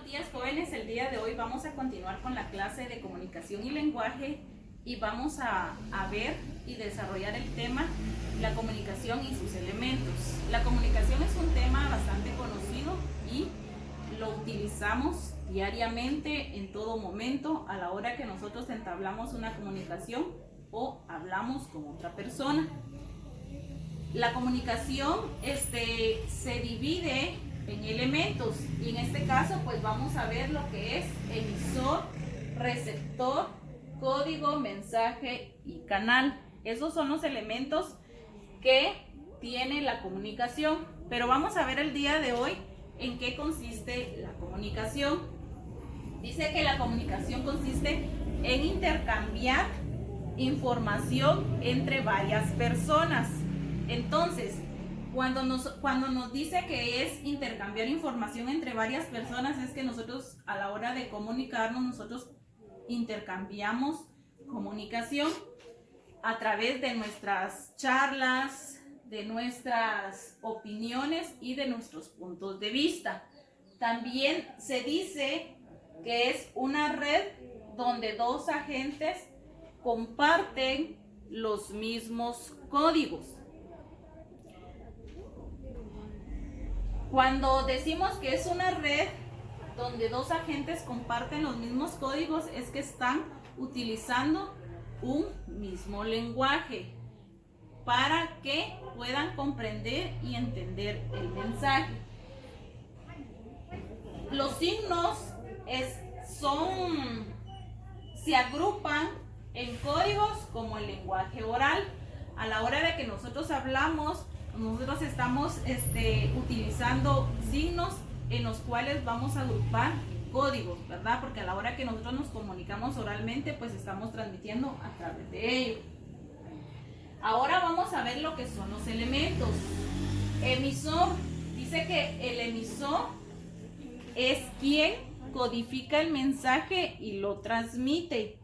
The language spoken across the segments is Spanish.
Buenos días, jóvenes. El día de hoy vamos a continuar con la clase de comunicación y lenguaje y vamos a ver y desarrollar el tema la comunicación y sus elementos. La comunicación es un tema bastante conocido y lo utilizamos diariamente en todo momento a la hora que nosotros entablamos una comunicación o hablamos con otra persona. La comunicación se divide en elementos y en este caso pues vamos a ver lo que es emisor, receptor, código, mensaje y canal. Esos son los elementos que tiene la comunicación, pero vamos a ver el día de hoy en qué consiste la comunicación. Dice que la comunicación consiste en intercambiar información entre varias personas. Entonces, cuando nos dice que es intercambiar información entre varias personas, es que nosotros a la hora de comunicarnos, nosotros intercambiamos comunicación a través de nuestras charlas, de nuestras opiniones y de nuestros puntos de vista. También se dice que es una red donde dos agentes comparten los mismos códigos. Cuando decimos que es una red donde dos agentes comparten los mismos códigos, es que están utilizando un mismo lenguaje para que puedan comprender y entender el mensaje. Los signos se agrupan en códigos como el lenguaje oral. A la hora de que nosotros hablamos, nosotros estamos utilizando signos en los cuales vamos a agrupar códigos, ¿verdad? Porque a la hora que nosotros nos comunicamos oralmente, pues estamos transmitiendo a través de ello. Ahora vamos a ver lo que son los elementos. Emisor. Dice que el emisor es quien codifica el mensaje y lo transmite.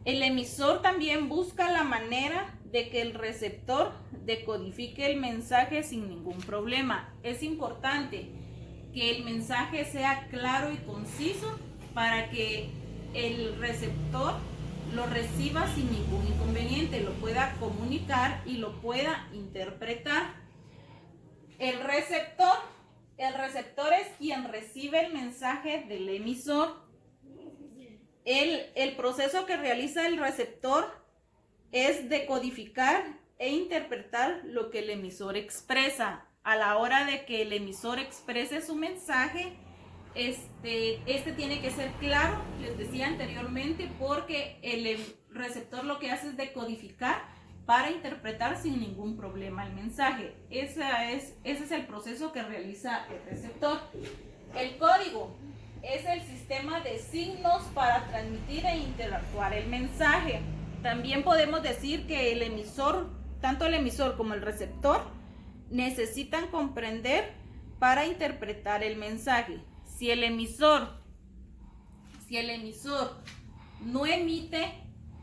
El emisor también busca la manera de que el receptor decodifique el mensaje sin ningún problema. Es importante que el mensaje sea claro y conciso para que el receptor lo reciba sin ningún inconveniente, lo pueda comunicar y lo pueda interpretar. El receptor es quien recibe el mensaje del emisor. El proceso que realiza el receptor es decodificar e interpretar lo que el emisor expresa. A la hora de que el emisor exprese su mensaje, este tiene que ser claro, les decía anteriormente, porque el receptor lo que hace es decodificar para interpretar sin ningún problema el mensaje. Ese es el proceso que realiza el receptor. El código es el sistema de signos para transmitir e interactuar el mensaje. También podemos decir que el emisor, tanto el emisor como el receptor, necesitan comprender para interpretar el mensaje. Si el emisor no emite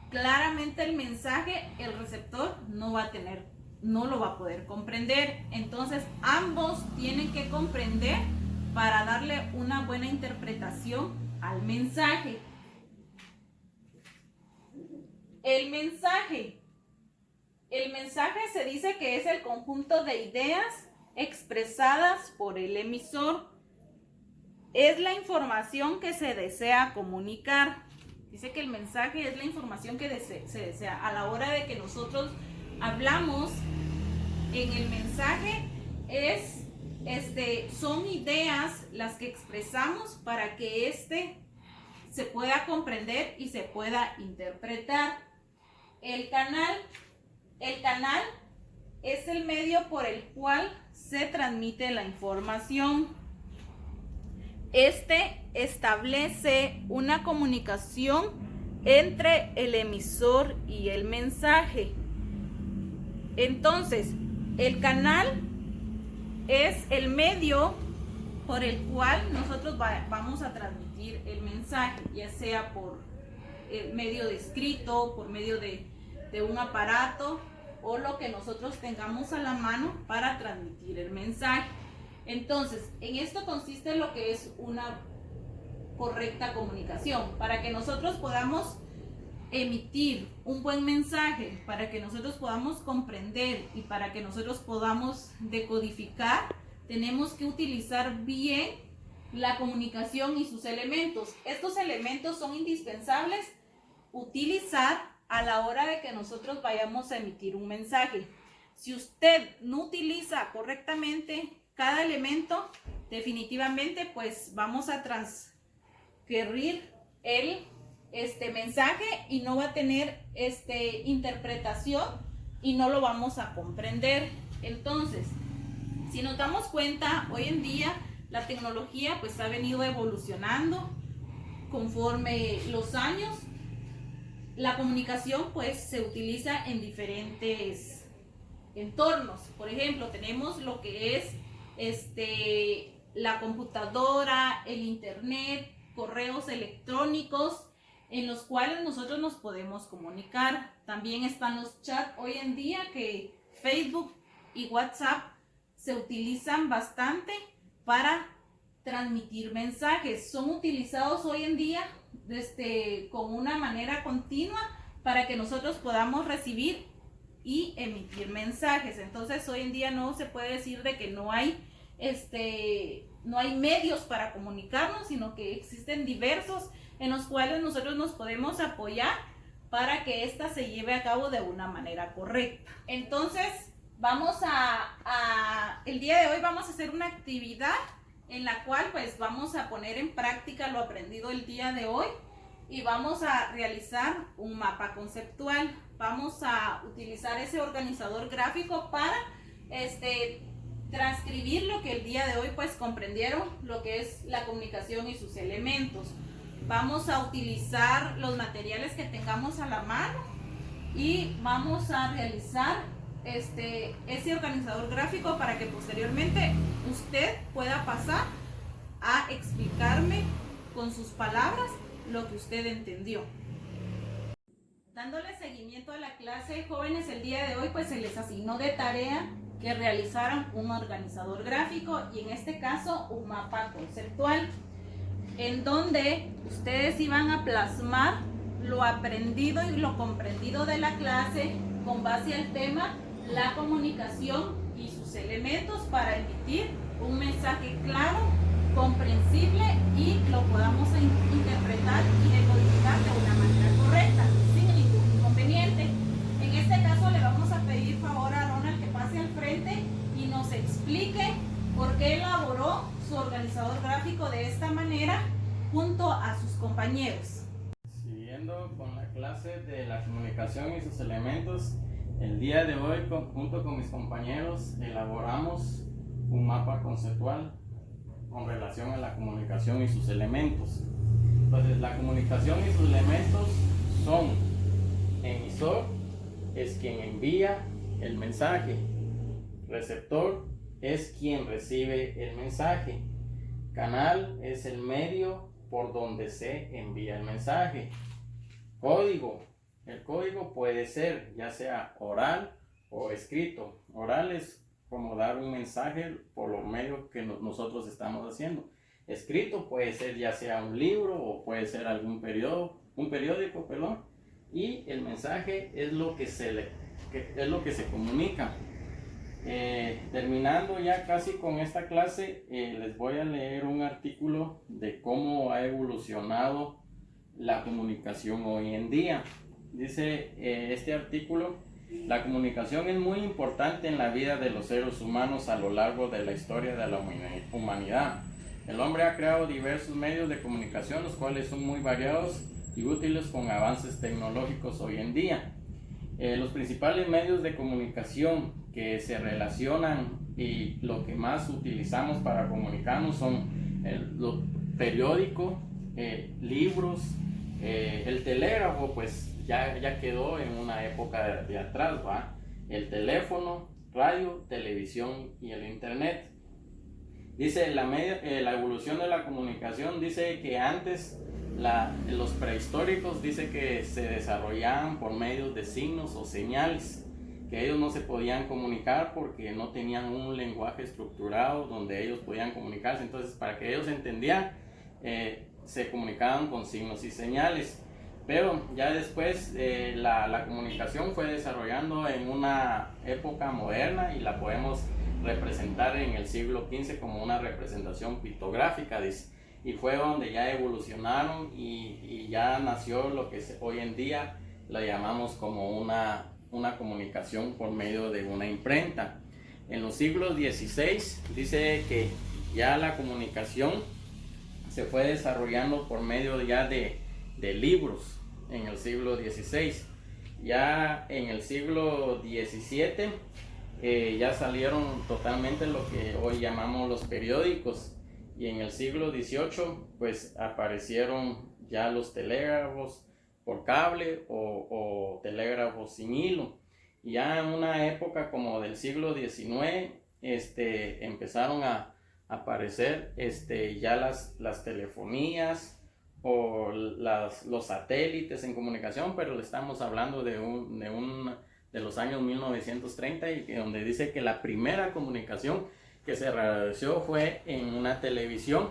claramente el mensaje, el receptor no lo va a poder comprender. Entonces, ambos tienen que comprender para darle una buena interpretación al mensaje. El mensaje se dice que es el conjunto de ideas expresadas por el emisor. Es la información que se desea comunicar. Dice que el mensaje es la información que se desea. A la hora de que nosotros hablamos en el mensaje, son ideas las que expresamos para que se pueda comprender y se pueda interpretar. El canal es el medio por el cual se transmite la información. Establece una comunicación entre el emisor y el mensaje. Entonces, el canal es el medio por el cual nosotros vamos a transmitir el mensaje, ya sea por medio de escrito, por medio de un aparato o lo que nosotros tengamos a la mano para transmitir el mensaje. Entonces, en esto consiste lo que es correcta comunicación. Para que nosotros podamos emitir un buen mensaje, para que nosotros podamos comprender y para que nosotros podamos decodificar, tenemos que utilizar bien la comunicación y sus elementos. Estos elementos son indispensables utilizar a la hora de que nosotros vayamos a emitir un mensaje. Si usted no utiliza correctamente cada elemento, definitivamente pues vamos a transcribir el mensaje y no va a tener interpretación y no lo vamos a comprender. Entonces, si nos damos cuenta, hoy en día la tecnología pues ha venido evolucionando conforme los años. La comunicación pues se utiliza en diferentes entornos. Por ejemplo, tenemos lo que es la computadora, el internet, correos electrónicos en los cuales nosotros nos podemos comunicar. También están los chats hoy en día, que Facebook y WhatsApp se utilizan bastante para transmitir mensajes. Son utilizados hoy en día con una manera continua para que nosotros podamos recibir y emitir mensajes. Entonces hoy en día no se puede decir de que no hay medios para comunicarnos, sino que existen diversos en los cuales nosotros nos podemos apoyar para que ésta se lleve a cabo de una manera correcta. Entonces el día de hoy vamos a hacer una actividad en la cual pues vamos a poner en práctica lo aprendido el día de hoy y vamos a realizar un mapa conceptual. Vamos a utilizar ese organizador gráfico para transcribir lo que el día de hoy pues comprendieron, lo que es la comunicación y sus elementos. Vamos a utilizar los materiales que tengamos a la mano y vamos a realizar ese organizador gráfico para que posteriormente usted pueda pasar a explicarme con sus palabras lo que usted entendió. Dándole seguimiento a la clase, jóvenes, el día de hoy pues se les asignó de tarea que realizaran un organizador gráfico y en este caso un mapa conceptual, en donde ustedes iban a plasmar lo aprendido y lo comprendido de la clase con base al tema la comunicación y sus elementos para emitir un mensaje claro, comprensible y lo podamos interpretar y decodificar de una manera correcta, sin ningún inconveniente. En este caso le vamos a pedir favor a Ronald que pase al frente y nos explique por qué elaboró su organizador gráfico de esta manera junto a sus compañeros. Siguiendo con la clase de la comunicación y sus elementos, el día de hoy junto con mis compañeros elaboramos un mapa conceptual con relación a la comunicación y sus elementos. Entonces, la comunicación y sus elementos son: emisor es quien envía el mensaje, receptor es quien recibe el mensaje, canal es el medio por donde se envía el mensaje, código. El código puede ser ya sea oral o escrito. Oral es como dar un mensaje por los medios que nosotros estamos haciendo. Escrito puede ser ya sea un libro o puede ser algún periódico, perdón. Y el mensaje es lo que se comunica. Terminando ya casi con esta clase, les voy a leer un artículo de cómo ha evolucionado la comunicación hoy en día. Dice este artículo: la comunicación es muy importante en la vida de los seres humanos a lo largo de la historia de la humanidad. El hombre ha creado diversos medios de comunicación, los cuales son muy variados y útiles con avances tecnológicos hoy en día. Los principales medios de comunicación que se relacionan y lo que más utilizamos para comunicarnos son los periódicos, libros, el telégrafo, pues ya quedó en una época de atrás, ¿va? El teléfono, radio, televisión y el internet. Dice la evolución de la comunicación, dice que antes los prehistóricos dice que se desarrollaban por medios de signos o señales, que ellos no se podían comunicar porque no tenían un lenguaje estructurado donde ellos podían comunicarse. Entonces, para que ellos entendieran, se comunicaban con signos y señales. Pero ya después la comunicación fue desarrollando en una época moderna y la podemos representar en el siglo XV como una representación pictográfica, dice. Y fue donde ya evolucionaron y ya nació lo que hoy en día la llamamos como una comunicación por medio de una imprenta. En los siglos XVI dice que ya la comunicación se fue desarrollando por medio ya de libros en el siglo XVI. Ya en el siglo XVII ya salieron totalmente lo que hoy llamamos los periódicos, y en el siglo XVIII pues aparecieron ya los telégrafos por cable o telégrafos sin hilo. Y ya en una época como del siglo XIX empezaron a aparecer ya las telefonías o los satélites en comunicación, pero le estamos hablando de los años 1930, y donde dice que la primera comunicación que se realizó fue en una televisión,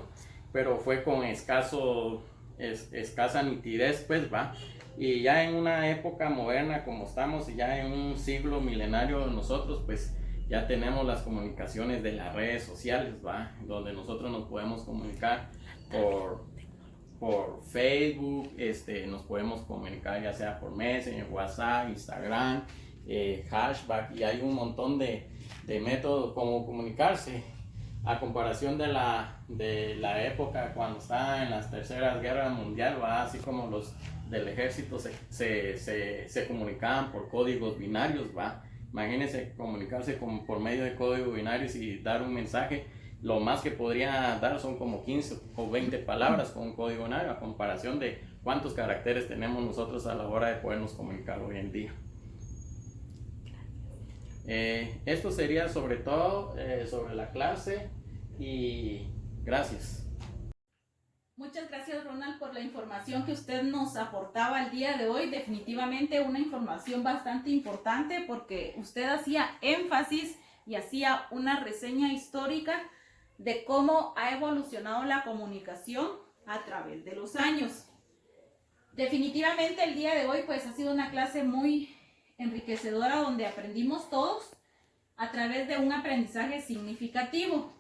pero fue con escasa nitidez, pues va. Y ya en una época moderna como estamos, y ya en un siglo milenario nosotros, pues ya tenemos las comunicaciones de las redes sociales, va, donde nosotros nos podemos comunicar por Facebook, nos podemos comunicar ya sea por Messenger, WhatsApp, Instagram, Hashback, y hay un montón de métodos como comunicarse, a comparación de la época cuando estaba en las terceras guerras mundiales, ¿va? Así como los del ejército se comunicaban por códigos binarios, ¿va? Imagínense comunicarse por medio de códigos binarios y dar un mensaje. Lo más que podría dar son como 15 o 20 palabras con un código binario, a comparación de cuántos caracteres tenemos nosotros a la hora de podernos comunicar hoy en día. Esto sería sobre todo sobre la clase, y gracias. Muchas gracias, Ronald, por la información que usted nos aportaba el día de hoy. Definitivamente una información bastante importante, porque usted hacía énfasis y hacía una reseña histórica de cómo ha evolucionado la comunicación a través de los años. Definitivamente el día de hoy pues ha sido una clase muy enriquecedora, donde aprendimos todos a través de un aprendizaje significativo.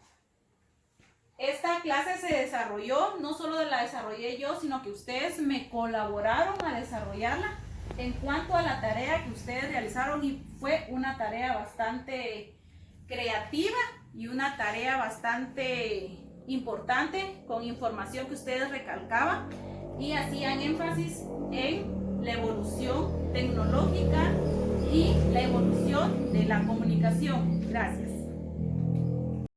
Esta clase se desarrolló, no solo la desarrollé yo, sino que ustedes me colaboraron a desarrollarla en cuanto a la tarea que ustedes realizaron, y fue una tarea bastante creativa y una tarea bastante importante, con información que ustedes recalcaban y hacían énfasis en la evolución tecnológica y la evolución de la comunicación. Gracias.